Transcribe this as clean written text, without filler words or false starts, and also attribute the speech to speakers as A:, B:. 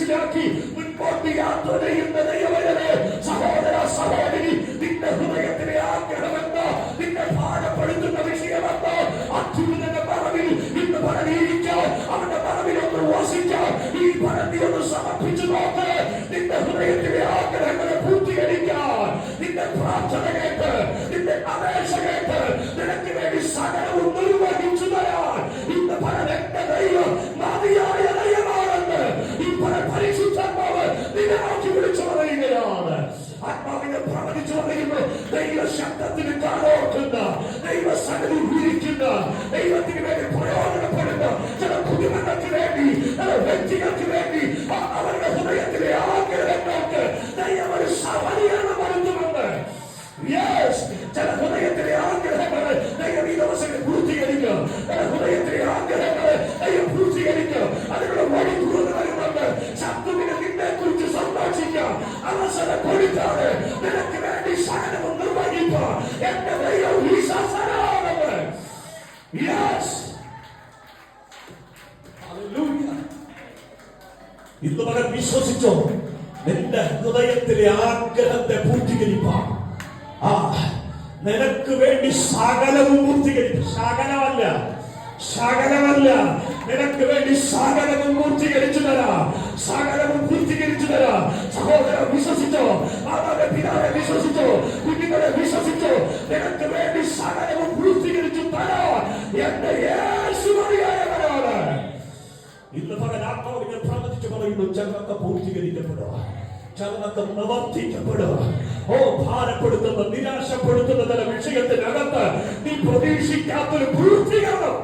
A: മനസ്സിലാക്കി മുൻപോട്ട് യാത്ര ചെയ്യുന്ന ദൈവമേ, സഹോദര സഹോദരി, നിന്റെ ഹൃദയത്തിലെ ആഗ്രഹമെന്നോ നിന്നെ ഭാരപ്പെടുത്തുന്ന വിഷയമെന്നോ അത്യുന്നത പറവിൽ ഇന്ന് പറഞ്ഞിരിക്കാൻ, അവന്റെ പറവിൽ ഒന്ന് വസിക്കാൻ ഈ പറഞ്ഞി ഒന്ന് സമർപ്പിച്ചു നോക്ക്. നിന്റെ ഹൃദയത്തിലെ ആഗ്രഹങ്ങളെ പൂർത്തീകരിക്കാൻ, നിന്റെ പ്രാർത്ഥന കേട്ട്, നിന്റെ അപേക്ഷ കേട്ട്, നിനക്ക് വേണ്ടി സകലവും നിർവഹിച്ചു തരാൻ ഇന്ന് പറഞ്ഞ ദൈവം മതിയായ ദൈവമാണെന്ന് ഈ പരിശുദ്ധാത്മാവ് നിന്നെ നോക്കി വിളിച്ചു പറയുകയാണ്. ആത്മാവിനെ പ്രവചിച്ചു പറയുമ്പോൾ ദൈവ ശബ്ദത്തിന് കാതോർക്കുന്ന, ദൈവ സന്നിധി വിരിക്കുന്ന, ദൈവത്തിന് വേണ്ടി പ്രയോജനപ്പെടുന്ന ചില കുടുംബങ്ങൾക്ക് വേണ്ടി, ചില വ്യക്തികൾക്ക് വേണ്ടി അവരുടെ ഹൃദയത്തിലെ ആഗ്രഹങ്ങൾക്ക് ദൈവം ഒരു സവലീകരണം വരുത്തുന്നുണ്ട്. ചില ഹൃദയത്തിലെ ആഗ്രഹങ്ങൾ ദൈവം ഈ ദിവസങ്ങളിൽ പൂർത്തീകരിക്കും. ചില ഹൃദയത്തിലെ ആഗ്രഹങ്ങൾ ദൈവം പൂർത്തീകരിക്കും. അതിനുള്ള വഴി തുറന്നു വരുന്നുണ്ട്. ശത്രുവിനെ നിന്നെ കുറിച്ച് സന്തോഷിക്കാം അവസരം കൊടുക്കാതെ നിനക്ക് വേണ്ടി സകലവും നിർവഹിക്കാം. എന്റെ ദൈവം വിശ്വാസനാണ്. ഇന്ന് മകൻ വിശ്വസിച്ചോ, നിന്റെ ഹൃദയത്തിലെ ആഗ്രഹത്തെ പൂർത്തീകരിക്കാം. നിനക്ക് വേണ്ടി സകലവും പൂർത്തീകരിക്കും. സകലമല്ല, നിനക്ക് വേണ്ടി സകലവും പൂർത്തീകരിച്ചു തരാം. സകലവും പൂർത്തീകരിച്ചു തരാം. സഹോദര വിശ്വസിച്ചോ, മാതാവിന്റെ പിതാവെ വിശ്വസിച്ചോ, കുഞ്ഞുങ്ങളെ വിശ്വസിച്ചോ, നിനക്ക് വേണ്ടി സകലവും പൂർത്തീകരിച്ചു തരാം. എന്റെ യേശു മതിയായവനാണ്. ഇന്ന് പകൽ ആത്മാവിനെ പ്രവചിച്ചു പറയുന്നു, ചിലർക്ക് പൂർത്തീകരിക്കപ്പെടുക, ചിലർക്ക് നിവർത്തിക്കപ്പെടുക. ഭാരപ്പെടുത്തുന്ന, നിരാശപ്പെടുത്തുന്ന ചില വിഷയത്തിനകത്ത് നീ പ്രതീക്ഷിക്കാത്തൊരു പൂർത്തീകരണം.